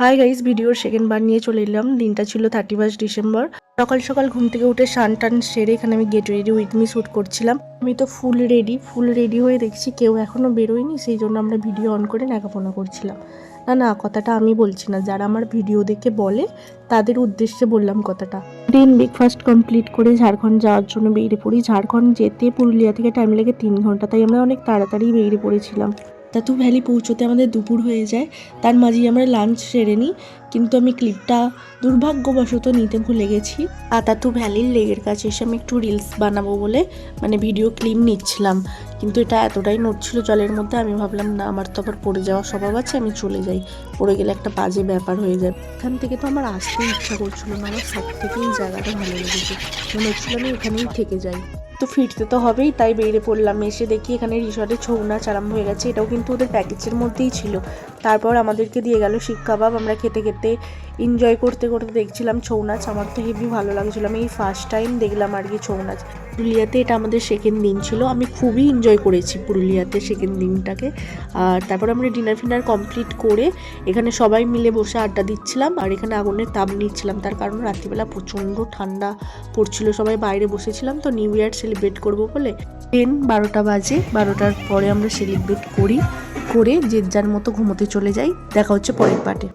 Hi guys, ভিডিওর second বার নিয়ে চলে এলাম। দিনটা ছিল 31 ডিসেম্বর। সকাল সকাল ঘুম থেকে উঠে স্নান টান সেরে এখানে আমি get ready with me shoot করছিলাম। আমি তো ফুল রেডি হয়ে দেখছি কেউ এখনো বেরোয়নি, সেই জন্য আমরা ভিডিও অন করে ন্যাকাপোনা করছিলাম। না, কথাটা আমি বলছি না, যারা আমার ভিডিও দেখে বলে তাদের উদ্দেশ্যে বললাম কথাটা। দিন ব্রেকফাস্ট কমপ্লিট করে ঝাড়খণ্ড যাওয়ার জন্য বেরিয়ে পড়ি। ঝাড়খণ্ড যেতে পুরুলিয়া থেকে টাইম লাগে 3 ঘন্টা, তাই আমরা অনেক তাড়াতাড়ি বেরিয়ে পড়েছিলাম। তাতু ভ্যালি পৌঁছতে আমাদের দুপুর হয়ে যায়। তার মাঝেই আমরা লাঞ্চ সেরে নিই, কিন্তু আমি ক্লিপটা দুর্ভাগ্যবশত নিতে ভুলে গেছি। আতাতু ভ্যালির লেকের কাছে এসে আমি একটু রিলস বানাবো বলে ভিডিও ক্লিপ নিচ্ছিলাম, কিন্তু এটা এতটাই নড়ছিল জলের মধ্যে, আমি ভাবলাম না, আমার তো আবার পড়ে যাওয়ার স্বভাব আছে, আমি চলে যাই, পড়ে গেলে একটা বাজে ব্যাপার হয়ে যায়। এখান থেকে তো আমার আসতে ইচ্ছা করছিল না, আমার সব থেকে এই জায়গাটা ভালো লেগেছে, মনে হচ্ছিল আমি এখানেই থেকে যাই। তো ফিরতে তো হবেই, তাই বেরিয়ে পড়লাম। এসে দেখি এখানে রিসর্টে ছৌ নাচ আরম্ভ হয়ে গেছে, এটাও কিন্তু ওদের প্যাকেজের মধ্যেই ছিল। তারপর আমাদেরকে দিয়ে গেল শিক কাবাব। আমরা খেতে খেতে এনজয় করতে করতে দেখছিলাম ছৌ নাচ। আমার তো হেভি ভালো লাগছিলো, আমি এই ফার্স্ট টাইম দেখলাম আর কি ছৌ নাচ। পুরুলিয়াতে এটা আমাদের সেকেন্ড দিন ছিল, আমি খুবই এনজয় করেছি পুরুলিয়াতে সেকেন্ড দিনটাকে। আর তারপর আমরা ডিনার কমপ্লিট করে এখানে সবাই মিলে বসে আড্ডা দিচ্ছিলাম, আর এখানে আগুনের তাপ নিচ্ছিলাম। তার কারণ রাত্রিবেলা প্রচণ্ড ঠান্ডা পড়ছিল, সবাই বাইরে বসেছিলাম তো নিউ ইয়ার সেলিব্রেট করবো বলে। 12টা বাজে, 12টার পরে আমরা সেলিব্রেট করে যে যার মতো ঘুমোতে চলে যাই। দেখা হচ্ছে পরের পার্টে।